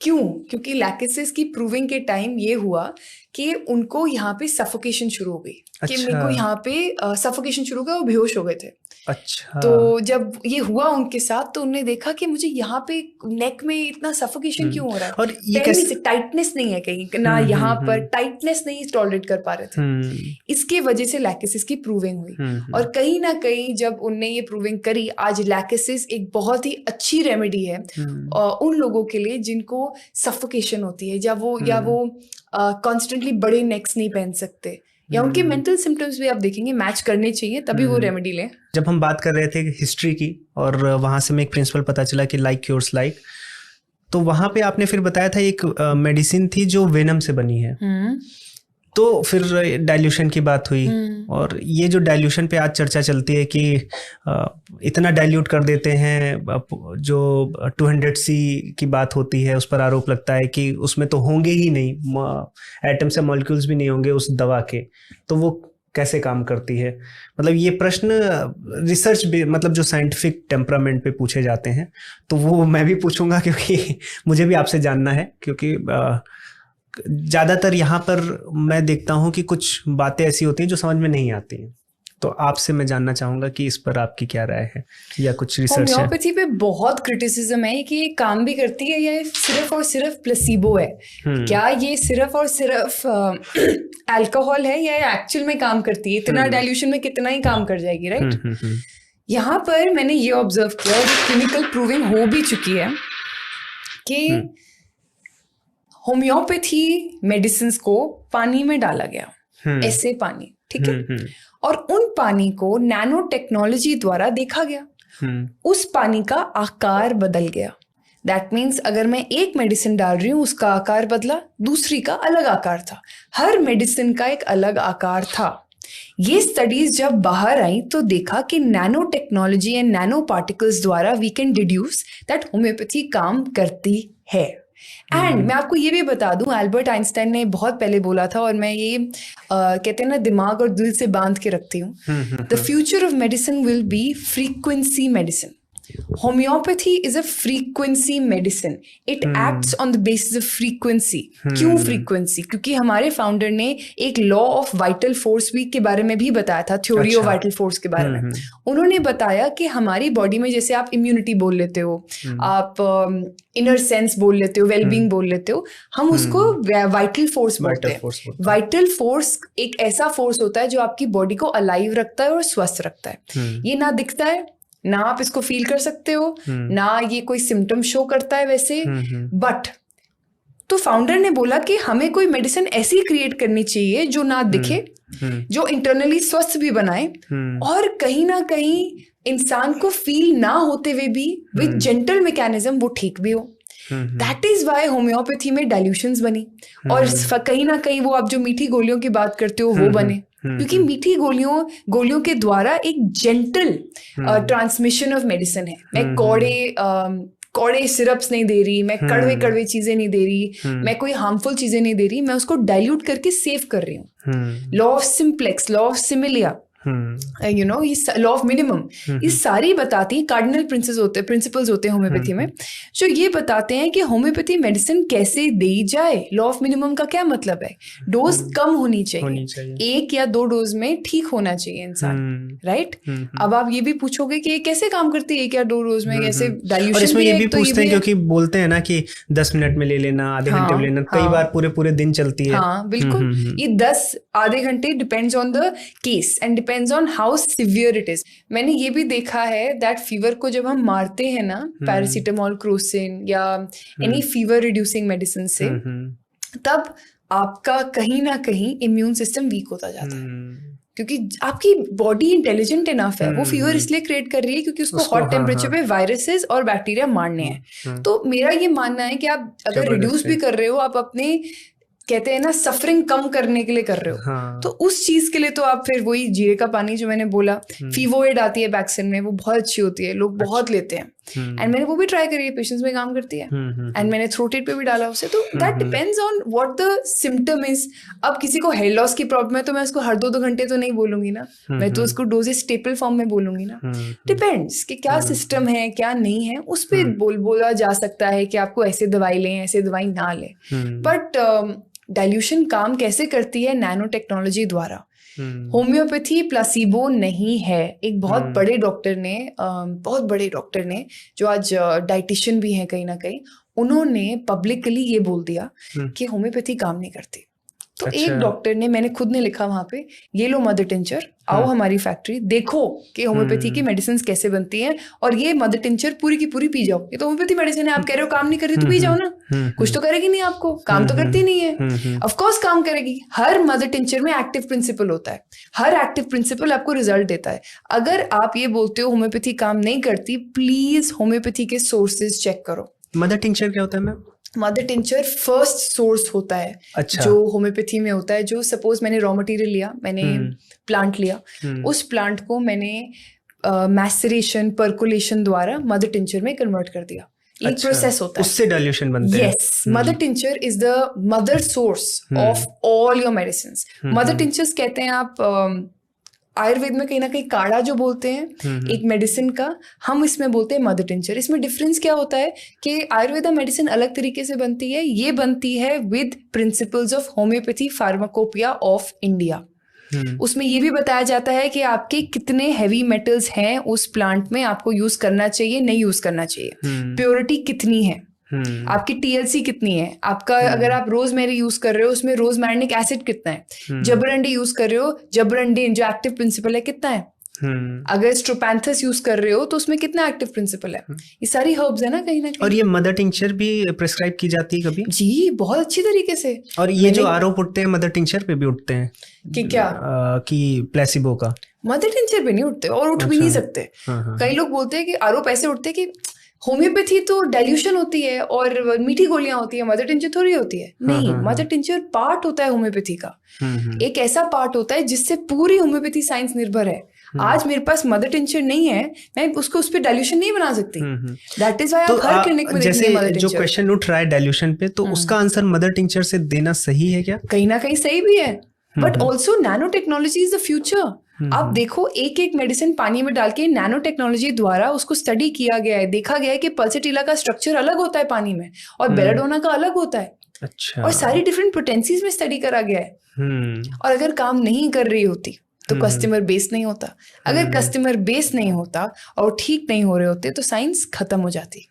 क्यों? क्योंकि लैकेसिस की प्रूविंग के टाइम ये हुआ कि उनको यहाँ पे सफोकेशन शुरू हो गई, कि मेरे को यहाँ पे सफोकेशन शुरू हो गया, वो बेहोश हो गए थे। अच्छा। तो जब ये हुआ उनके साथ तो उन्होंने देखा कि मुझे यहाँ पे नेक में इतना सफोकेशन क्यों हो रहा है, और ये कैसे टाइटनेस नहीं है कहीं ना, यहाँ पर टाइटनेस नहीं टॉलरेट कर पा रहे थे, इसके वजह से लैकेसिस की प्रूविंग हुई। और कहीं ना कहीं जब उनने ये प्रूविंग करी, आज लैकेसिस एक बहुत ही अच्छी रेमेडी है उन लोगों के लिए जिनको सफोकेशन होती है, या वो कॉन्स्टेंटली बड़े नेक्स नहीं पहन सकते, या उनके मेंटल सिम्टम्स भी आप देखेंगे मैच करने चाहिए, तभी वो रेमेडी लें। जब हम बात कर रहे थे हिस्ट्री की, और वहां से मैं एक प्रिंसिपल पता चला कि लाइक क्योर्स लाइक, तो वहां पे आपने फिर बताया था एक मेडिसिन थी जो वेनम से बनी है, तो फिर डाइल्यूशन की बात हुई, और ये जो डाइल्यूशन पे आज चर्चा चलती है कि इतना डाइल्यूट कर देते हैं, जो 200C की बात होती है उस पर आरोप लगता है कि उसमें तो होंगे ही नहीं, एटम्स या मॉलिक्यूल्स भी नहीं होंगे उस दवा के, तो वो कैसे काम करती है। मतलब ये प्रश्न रिसर्च मतलब जो साइंटिफिक टेम्परामेंट पे पूछे जाते हैं, तो वो मैं भी पूछूंगा, क्योंकि मुझे भी आपसे जानना है, क्योंकि ज़्यादातर यहाँ पर मैं देखता हूँ कि कुछ बातें ऐसी होती हैं जो समझ में नहीं आती हैं, तो आपसे मैं जानना चाहूँगा कि इस पर आपकी क्या राय है, या कुछ रिसर्च है। होम्योपैथी पे बहुत क्रिटिसिज्म है कि ये काम भी करती है या सिर्फ और सिर्फ प्लेसिबो है, क्या ये सिर्फ और सिर्फ अल्कोहल है या एक्चुअल में काम करती है, इतना डाइल्यूशन में कितना ही काम कर जाएगी, राइट। यहाँ पर मैंने ये ऑब्जर्व किया, और क्लिनिकल प्रूविंग हो भी चुकी है कि होम्योपैथी मेडिसिन को पानी में डाला गया, ऐसे पानी, ठीक है, और उन पानी को नैनो टेक्नोलॉजी द्वारा देखा गया, उस पानी का आकार बदल गया। दैट मीन्स अगर मैं एक मेडिसिन डाल रही हूँ उसका आकार बदला, दूसरी का अलग आकार था, हर मेडिसिन का एक अलग आकार था। ये स्टडीज जब बाहर आई तो देखा कि nanotechnology and nanoparticles द्वारा we can deduce that homeopathy काम करती है। एंड मैं आपको ये भी बता दूं, एल्बर्ट आइंस्टाइन ने बहुत पहले बोला था, और मैं ये कहते हैं ना, दिमाग और दिल से बांध के रखती हूँ, the future of medicine will be frequency medicine. Homeopathy is a frequency medicine, it acts on the basis of frequency. क्यों फ्रीक्वेंसी? क्योंकि हमारे फाउंडर ने एक law of vital force week के बारे में भी बताया था, थ्योरी ऑफ वाइटल फोर्स के बारे में। उन्होंने बताया कि हमारी बॉडी में जैसे आप इम्यूनिटी बोल लेते हो, आप इनर सेंस बोल लेते हो, वेलबींग बोल लेते हो, हम उसको वाइटल फोर्स बोलते हैं। वाइटल फोर्स एक ऐसा फोर्स होता है जो आपकी बॉडी को अलाइव रखता है और स्वस्थ रखता है। ये ना दिखता है, ना आप इसको फील कर सकते हो, ना ये कोई सिम्टम शो करता है वैसे, बट तो फाउंडर ने बोला कि हमें कोई मेडिसिन ऐसी क्रिएट करनी चाहिए जो ना दिखे, जो इंटरनली स्वस्थ भी बनाए, और कहीं ना कहीं इंसान को फील ना होते हुए भी विद जेंटल मैकेनिज्म वो ठीक भी हो। दैट इज वाई होम्योपैथी में डाइल्यूशंस बनी, और कहीं ना कहीं वो आप जो मीठी गोलियों की बात करते हो वो बने, क्योंकि मीठी गोलियों के द्वारा एक जेंटल ट्रांसमिशन ऑफ मेडिसिन है। मैं कौड़े सिरप्स नहीं दे रही, मैं कड़वे चीजें नहीं दे रही, मैं कोई हार्मफुल चीजें नहीं दे रही, मैं उसको डाइल्यूट करके सेव कर रही हूँ। Law of simplex, law of similia, you know, ये लॉ ऑफ मिनिमम, ये सारी बताती है, कार्डिनल प्रिंसिपल्स होते हैं होम्योपैथी में, जो ये बताते हैं कि होम्योपैथी मेडिसिन कैसे दी जाए। लॉ ऑफ मिनिमम का क्या मतलब है? डोज कम होनी चाहिए, 1 या 2 डोज में ठीक होना चाहिए इंसान, राइट। अब आप ये भी पूछोगे कि ये कैसे काम करती है 1 या 2 डोज में, कैसे डाइल्यूशन? और इसमें ये भी पूछते हैं, क्योंकि बोलते हैं ना कि 10 मिनट में ले लेना, आधे घंटे में लेना, कई बार पूरे दिन चलती है। हाँ बिल्कुल, ये 10 आधे घंटे depends on the case and depends on how severe it is. मैंने ये भी देखा है दैट फीवर को जब हम मारते हैं ना, पैरासीटामोल, क्रोसिन या एनी फीवर रिड्यूसिंग मेडिसिन से, तब आपका कहीं ना कहीं इम्यून सिस्टम वीक होता जाता है, क्योंकि आपकी बॉडी इंटेलिजेंट इनफ है। वो फीवर इसलिए क्रिएट कर रही है क्योंकि उसको हॉट टेम्परेचर पे वायरसेस और बैक्टीरिया मारने हैं। तो मेरा ये मानना है कि आप अगर रिड्यूस भी कर रहे हो, आप अपने कहते हैं ना सफरिंग कम करने के लिए कर रहे हो, हाँ। तो उस चीज के लिए तो आप फिर वही जीरे का पानी जो मैंने बोला, फीवोएड आती है वैक्सीन में, वो बहुत अच्छी होती है, लोग बहुत लेते हैं, एंड मैंने वो भी ट्राई करी है, पेशेंट्स में काम करती है, एंड मैंने थ्रोटेड पे भी डाला उसे। तो that depends on what the symptom is. अब किसी को हेयर लॉस की प्रॉब्लम है तो मैं उसको हर 2 घंटे तो नहीं बोलूंगी ना, मैं तो उसको डोजेज स्टेपल फॉर्म में बोलूंगी ना। डिपेंड्स कि क्या सिस्टम है क्या नहीं है, उस पर बोला जा सकता है कि आपको ऐसे दवाई लें, ऐसे दवाई ना लें। बट डाइल्यूशन काम कैसे करती है? नैनो टेक्नोलॉजी द्वारा। होम्योपैथी प्लासिबो नहीं है। एक बहुत बड़े डॉक्टर ने जो आज डाइटिशियन भी हैं कहीं ना कहीं, उन्होंने पब्लिकली ये बोल दिया कि होम्योपैथी काम नहीं करती। तो अच्छा। एक डॉक्टर ने, मैंने खुद ने लिखा वहां पे, ये लो मदर टिंचर, आओ हमारी फैक्ट्री, देखो कि होम्योपैथी की मेडिसिन कैसे बनती हैं, और ये मदर टिंचर पूरी की पूरी पी जाओ। ये तो होम्योपैथी मेडिसिन है, आप कह रहे हो काम नहीं करती तो पी जाओ ना, कुछ तो करेगी नहीं आपको, काम तो करती नहीं है। ऑफ कोर्स काम करेगी। हर मदर टिंचर में एक्टिव प्रिंसिपल होता है, हर एक्टिव प्रिंसिपल आपको रिजल्ट देता है। अगर आप ये बोलते हो होम्योपैथी काम नहीं करती, प्लीज होम्योपैथी के सोर्सेज चेक करो। मदर टिंचर क्या होता है ma'am? Mother tincture first source होता है। अच्छा। जो होम्योपैथी में होता है, जो सपोज मैंने रॉ मटेरियल लिया, मैंने प्लांट लिया, उस प्लांट को मैंने मैसरेशन परकुलेशन द्वारा मदर टिंचर में कन्वर्ट कर दिया। एक प्रोसेस होता है, उससे डाइल्यूशन बनते हैं। Yes, mother tincture is the mother source of all your medicines. Mother tinctures कहते हैं आप आयुर्वेद में कहीं ना कहीं काढ़ा जो बोलते हैं एक मेडिसिन का, हम इसमें बोलते हैं मदर टिंचर। इसमें डिफरेंस क्या होता है कि आयुर्वेदा मेडिसिन अलग तरीके से बनती है, ये बनती है with principles of homeopathy pharmacopoeia of India. उसमें ये भी बताया जाता है कि आपके कितने हैवी मेटल्स हैं उस प्लांट में, आपको यूज करना चाहिए नहीं यूज करना चाहिए, प्योरिटी कितनी है, आपकी TLC कितनी है, आपका अगर आप रोजमेरी यूज कर रहे हो उसमें रोजमैरिक एसिड कितना है, जबरंडी यूज कर रहे हो, जबरंडी जो एक्टिव प्रिंसिपल है कितना है, अगर स्ट्रोपैंथस यूज कर रहे हो तो उसमें कितना एक्टिव प्रिंसिपल है। ये सारी हर्ब्स है ना कहीं ना कहीं। और ये मदर टिंचर भी प्रिस्क्राइब की जाती है कभी? जी, बहुत अच्छी तरीके से। और ये जो आरोप उठते हैं मदर टिंचर पे भी उठते हैं कि क्या कि प्लेसिबो का? मदर टिंचर पे नहीं उठते और उठ भी नहीं सकते। कई लोग बोलते हैं कि आरोप ऐसे उठते हैं कि होम्योपैथी तो डाइल्यूशन होती है और मीठी गोलियां होती है, मदर टिंचर थोड़ी होती है। नहीं, मदर टिंचर पार्ट होता है होम्योपैथी का, एक ऐसा पार्ट होता है जिससे पूरी होम्योपैथी साइंस निर्भर है। आज मेरे पास मदर टिंचर नहीं है, मैं उसको उस पर डाइल्यूशन नहीं बना सकती। दैट इज व्हाई आप हर क्लिनिक में देखेंगे मदर टिंचर। जो क्वेश्चन उठ रहा है डाइल्यूशन पे, तो उसका आंसर मदर टिंचर से देना सही है क्या? कहीं ना कहीं सही भी है, but also nano technology is the future. आप देखो, एक एक मेडिसिन पानी में डाल के नैनो टेक्नोलॉजी द्वारा उसको स्टडी किया गया है, देखा गया है कि पल्सेटिला का स्ट्रक्चर अलग होता है पानी में और बेलाडोना का अलग होता है। अच्छा। और सारी डिफरेंट पोटेंसीज में स्टडी करा गया है। और अगर काम नहीं कर रही होती तो कस्टमर बेस नहीं होता, अगर कस्टमर बेस नहीं होता और ठीक नहीं हो रहे होते तो साइंस खत्म हो जाती।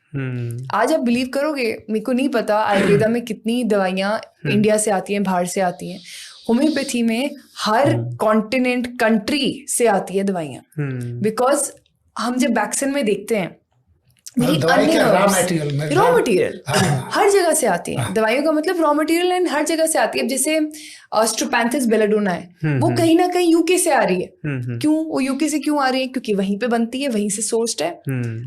आज आप बिलीव करोगे, मेरे को नहीं पता आयुर्वेदा में कितनी दवाइयां इंडिया से आती हैं, बाहर से आती हैं। होम्योपैथी में हर कॉन्टिनेंट कंट्री से आती है दवाइयां, बिकॉज हम जब वैक्सीन में देखते हैं रॉ मटेरियल हर जगह से आती है। दवाइयों का मतलब रॉ मटेरियल एंड हर जगह से आती है। अब जैसे स्ट्रोपैंथस बेलाडोना है, वो कहीं ना कहीं यूके से आ रही है। क्यों वो यूके से क्यों आ रही है? क्योंकि वहीं पे बनती है, वहीं से सोर्स्ड है।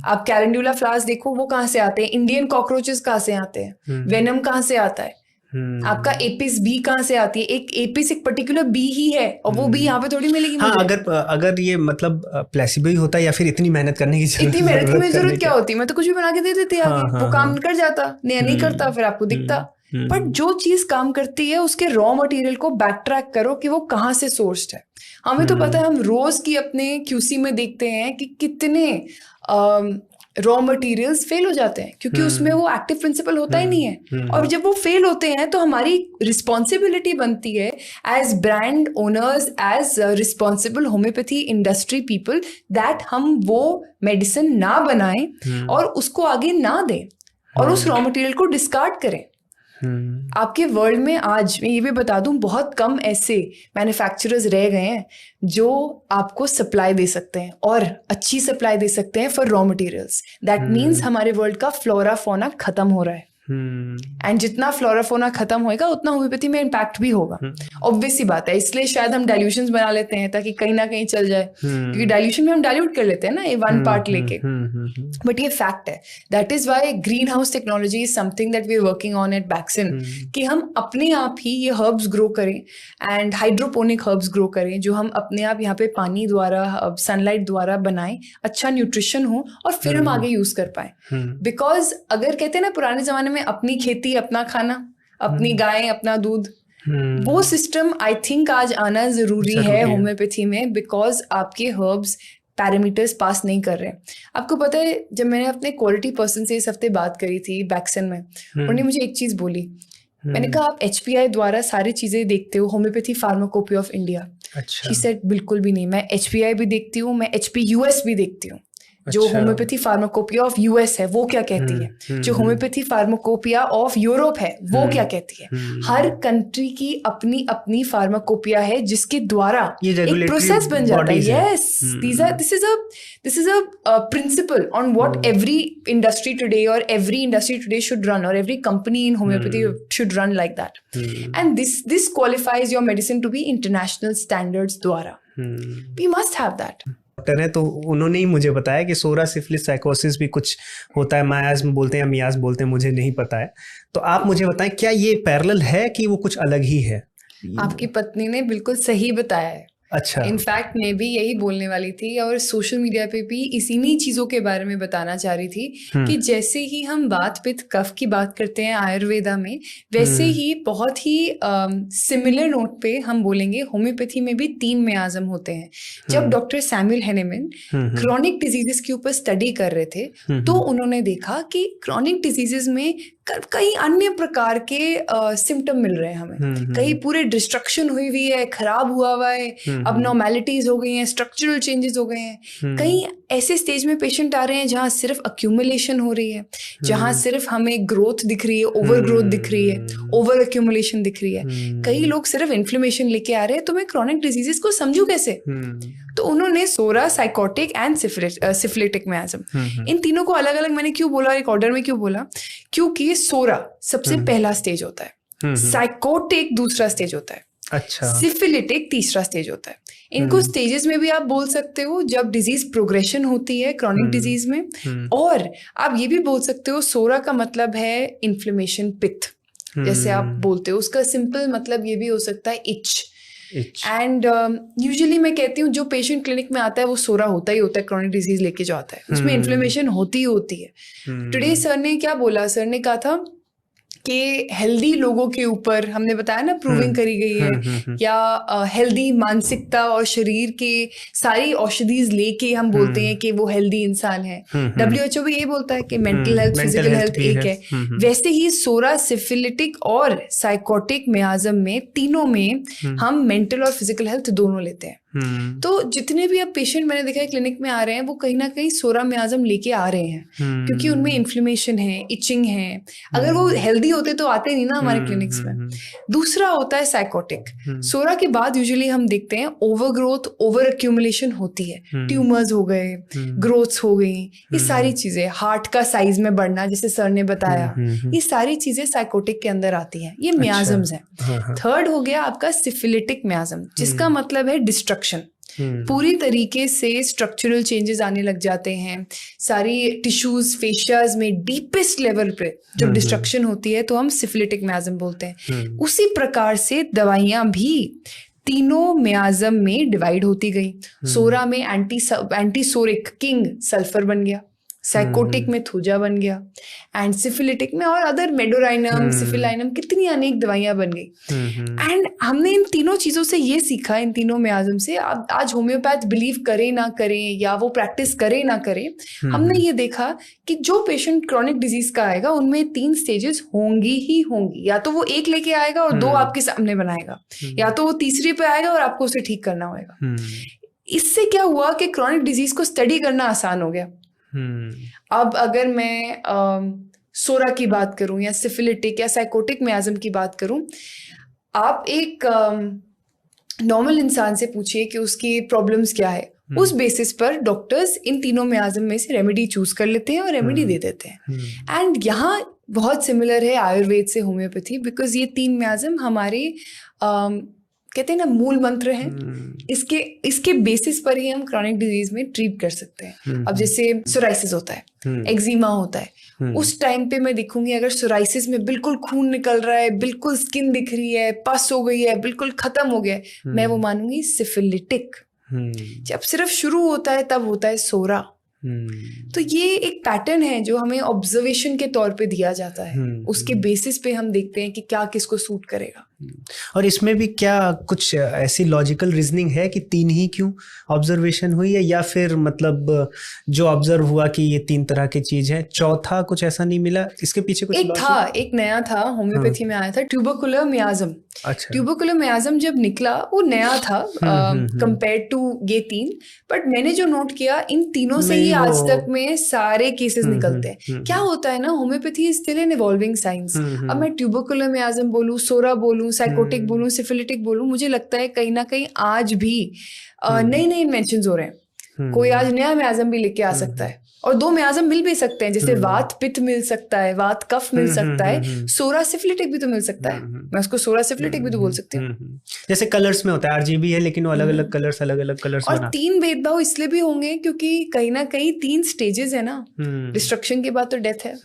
आप कैलेंडुला फ्लावर्स देखो, वो कहाँ से आते हैं? इंडियन कॉकरोचेस कहाँ से आते हैं? वेनम कहाँ से आता है? आपका एपिस बी कहाँ से आती है? एक एपिस एक पर्टिकुलर बी ही है और वो बी यहाँ पे थोड़ी मिलेगी। हाँ, अगर ये मतलब प्लेसिबो ही होता या फिर इतनी मेहनत करने की इतनी मेहनत की जरूरत क्या होती? मैं तो कुछ भी बना के दे देती आगे, वो काम कर जाता, नहीं करता, फिर आपको दिखता। बट जो चीज काम करती है उसके रॉ मटेरियल को बैक ट्रैक करो कि वो कहाँ से सोर्स्ड है। हमें तो पता है, हम रोज की अपने QC में देखते हैं कि कितने रॉ मटेरियल्स फेल हो जाते हैं क्योंकि उसमें वो एक्टिव प्रिंसिपल होता ही नहीं है। और जब वो फेल होते हैं तो हमारी रिस्पॉन्सिबिलिटी बनती है as brand owners, as responsible homeopathy industry people, that हम वो मेडिसिन ना बनाएं और उसको आगे ना दें और उस रॉ मटेरियल को डिस्कार्ड करें। आपके वर्ल्ड में आज मैं ये भी बता दूं, बहुत कम ऐसे मैन्युफैक्चरर्स रह गए हैं जो आपको सप्लाई दे सकते हैं और अच्छी सप्लाई दे सकते हैं for raw materials. That means हमारे वर्ल्ड का फ्लोरा फौना खत्म हो रहा है। एंड जितना फ्लोराफोना खत्म होएगा उतना होम्योपैथी में इम्पैक्ट भी होगा। ऑब्वियस सी बात है, इसलिए शायद हम डाइल्यूशंस बना लेते हैं ताकि कहीं ना कहीं चल जाए, क्योंकि डाइल्यूशन में हम डाइल्यूट कर लेते हैं ना, ये 1 पार्ट लेके। बट ये फैक्ट है, that is why greenhouse technology is something that we are working on at Bakson, कि हम अपने आप ही ये हर्ब्स ग्रो करें एंड हाइड्रोपोनिक हर्ब्स ग्रो करें, जो हम अपने आप यहाँ पे पानी द्वारा, सनलाइट द्वारा बनाएं, अच्छा न्यूट्रिशन हो और फिर हम आगे यूज कर पाए। बिकॉज अगर कहते हैं ना पुराने जमाने में अपनी खेती अपना खाना, अपनी गायें अपना दूध, वो सिस्टम आई थिंक आज आना जरूरी है होम्योपैथी में, बिकॉज आपके हर्ब्स पैरामीटर्स पास नहीं कर रहे हैं। आपको पता है, जब मैंने अपने क्वालिटी पर्सन से इस हफ्ते बात करी थी बैक्सन में, उन्होंने मुझे एक चीज बोली, मैंने कहा आप HPI द्वारा सारी चीजें देखते हो, homeopathy pharmacopoeia of India? She said बिल्कुल भी नहीं, मैं HPI भी देखती हूँ, मैं HPUS भी देखती हूँ। जो होम्योपैथी फार्माकोपिया ऑफ US है वो क्या कहती है, जो होम्योपैथी फार्माकोपिया ऑफ यूरोप है वो क्या कहती है। हर कंट्री की अपनी अपनी फार्माकोपिया है जिसके द्वारा एक प्रोसेस बन जाता है। Yes, this is a principle on what every industry today और every industry today should run, और every company in homeopathy should run like that. And this qualifies your medicine to be international standards द्वारा। We must have that. Doctor है तो उन्होंने ही मुझे बताया कि सोरा syphilis साइकोसिस भी कुछ होता है, मायाज़ बोलते हैं, मियाज़ बोलते हैं, मुझे नहीं पता है। तो आप मुझे बताएं, क्या ये पैरेलल है कि वो कुछ अलग ही है? आपकी पत्नी ने बिल्कुल सही बताया है। अच्छा, इनफैक्ट मैं भी यही बोलने वाली थी और सोशल मीडिया पे भी इन्हीं चीज़ों के बारे में बताना चाह रही थी कि जैसे ही हम वात पित्त कफ की बात करते हैं आयुर्वेदा में, वैसे ही बहुत ही सिमिलर नोट पे हम बोलेंगे होम्योपैथी में भी 3 मियाज़म होते हैं। जब doctor Samuel Hahnemann chronic diseases के ऊपर स्टडी कर रहे थे तो उन्होंने देखा कि क्रॉनिक डिजीजेस में कई अन्य प्रकार के सिम्टम मिल रहे हैं हमें। कहीं पूरे डिस्ट्रक्शन हुई है, खराब हुआ है, अबनॉर्मैलिटीज हो गई हैं, स्ट्रक्चरल चेंजेस हो गए हैं। कई ऐसे स्टेज में पेशेंट आ रहे हैं जहाँ सिर्फ अक्यूमुलेशन हो रही है, जहाँ सिर्फ हमें ग्रोथ दिख रही है, ओवर ग्रोथ दिख रही है, ओवर अक्यूमुलेशन दिख रही है। कई लोग सिर्फ इन्फ्लेमेशन लेके आ रहे हैं, तो मैं क्रॉनिक डिजीजेस को समझू कैसे? तो उन्होंने सोरा, साइकोटिक एंड सिफिलिटिक मियाज़म, इन तीनों को अलग अलग मैंने क्यों बोला, एक ऑर्डर में क्यों बोला, क्योंकि सोरा सबसे पहला स्टेज होता है, साइकोटिक दूसरा स्टेज होता है, अच्छा, सिफिलिटिक तीसरा स्टेज होता है। इनको स्टेजेस में भी आप बोल सकते हो जब डिजीज प्रोग्रेशन होती है क्रॉनिक डिजीज में, और आप ये भी बोल सकते हो सोरा का मतलब है इन्फ्लेमेशन, पित्त जैसे आप बोलते हो, उसका सिंपल मतलब ये भी हो सकता है इच। एंड यूजुअली मैं कहती हूँ जो पेशेंट क्लिनिक में आता है वो सोरा होता ही होता है, क्रॉनिक डिजीज लेके जो आता है उसमें इन्फ्लेमेशन होती ही होती है। टुडे सर ने क्या बोला, सर ने कहा था कि हेल्दी लोगों के ऊपर हमने बताया ना प्रूविंग करी गई है, या हेल्दी मानसिकता और शरीर के सारी औषधिज लेके हम बोलते हैं कि वो हेल्दी इंसान है। WHO भी यही बोलता है कि मेंटल हेल्थ फिजिकल हेल्थ एक है। वैसे ही सोरा, सिफिलिटिक और साइकोटिक मियाज़म में तीनों में हम मेंटल और फिजिकल हेल्थ दोनों लेते हैं। तो जितने भी अब पेशेंट मैंने देखा है क्लिनिक में आ रहे हैं वो कहीं ना कहीं सोरा मियाज़म लेके आ रहे हैं, क्योंकि उनमें इन्फ्लेमेशन है, इचिंग है। अगर वो हेल्दी होते तो आते नहीं ना हमारे क्लिनिक्स में। दूसरा होता है साइकोटिक। सोरा के बाद यूजुअली हम देखते हैं ओवर ग्रोथ, ओवर एक्यूमुलेशन होती है, ट्यूमर्स हो गए, ग्रोथ्स हो गई, ये सारी चीजें, हार्ट का साइज में बढ़ना जैसे सर ने बताया, ये सारी चीजें साइकोटिक के अंदर आती हैं। ये मियाज़म्स हैं। थर्ड हो गया आपका सिफिलिटिक मियाज़म, जिसका मतलब है डिस्ट्रक्शन। पूरी तरीके से स्ट्रक्चरल चेंजेस आने लग जाते हैं, सारी टिश्यूज, फेशियाज में डीपेस्ट लेवल पे जब डिस्ट्रक्शन होती है तो हम सिफिलिटिक मियाज़म बोलते हैं। उसी प्रकार से दवाइयां भी तीनों मियाज़म में डिवाइड होती गई। सोरा में एंटीसोरिक किंग सल्फर बन गया, साइकोटिक में थूजा बन गया, एंड सिफिलिटिक में और अदर मेडोराइनम, सिफिलाइनम, कितनी अनेक दवाइयां बन गई। एंड हमने इन तीनों चीजों से ये सीखा, इन तीनों मियाज़म से, आज होम्योपैथ बिलीव करे ना करें या वो प्रैक्टिस करे ना करें, हमने ये देखा कि जो पेशेंट क्रॉनिक डिजीज का आएगा उनमें 3 स्टेजेस होंगी ही होंगी। या तो वो एक लेके आएगा और 2 आपके सामने बनाएगा, या तो वो तीसरे पे आएगा और आपको उसे ठीक करना होगा। इससे क्या हुआ कि क्रॉनिक डिजीज को स्टडी करना आसान हो गया। अब अगर मैं सोरा की बात करूं या सिफिलिटिक या साइकोटिक मियाज़म की बात करूं, आप एक नॉर्मल इंसान से पूछिए कि उसकी प्रॉब्लम्स क्या है, उस बेसिस पर डॉक्टर्स इन तीनों मियाज़म में से रेमेडी चूज कर लेते हैं और रेमेडी दे देते हैं। एंड यहाँ बहुत सिमिलर है आयुर्वेद से होम्योपैथी, बिकॉज ये 3 मियाज़म हमारे कहते हैं ना मूल मंत्र हैं। इसके बेसिस पर ही हम क्रॉनिक डिजीज में ट्रीट कर सकते हैं। अब जैसे सोराइसिस होता है, एक्जिमा होता है, उस टाइम पे मैं देखूंगी अगर सोराइसिस में बिल्कुल खून निकल रहा है, बिल्कुल स्किन दिख रही है, पस हो गई है, बिल्कुल खत्म हो गया है, मैं वो मानूंगी सिफिलिटिक। जब सिर्फ शुरू होता है तब होता है सोरा। तो ये एक पैटर्न है जो हमें ऑब्जर्वेशन के तौर पे दिया जाता है, उसके बेसिस पे हम देखते हैं कि क्या किसको सूट करेगा। और इसमें भी क्या कुछ ऐसी लॉजिकल रीजनिंग है कि 3 ही क्यों ऑब्जर्वेशन हुई है, या फिर मतलब जो ऑब्जर्व हुआ कि ये 3 तरह की चीज है, चौथा कुछ ऐसा नहीं मिला? इसके पीछे कुछ एक नया था होम्योपैथी में आया था, ट्यूबरकुलर मियाज़म। अच्छा, ट्यूबरकुलर मियाज़म जब निकला वो नया था कंपेयर टू ये 3, बट मैंने जो नोट किया इन तीनों से ही आज तक में सारे केसेस निकलते हैं। क्या होता है ना, homeopathy is still an evolving science. अब मैं ट्यूबरकुलर मियाज़म बोलूं, सोरा बोलूं, साइकोटिक बोलूं, सिफिलिटिक बोलूं, मुझे लगता है कहीं ना कहीं आज भी नए नए इन्वेंशंस हो रहे हैं। कोई आज नया मियाज़म भी लेके आ सकता है, और 2 मियाज़म मिल भी सकते हैं, जैसे वात पित्त मिल सकता है, वात कफ मिल सकता है, सोरा सिफिलिटिक भी तो मिल सकता है। मैं उसको सोरा सिफिलिटिक भी तो बोल सकती हूँ। जैसे कलर्स में होता है, आरजीबी है लेकिन वो अलग अलग कलर्स और 3 भेदभाव इसलिए भी होंगे क्योंकि कहीं ना कहीं 3 स्टेजेस है ना, डिस्ट्रक्शन के बाद तो डेथ है।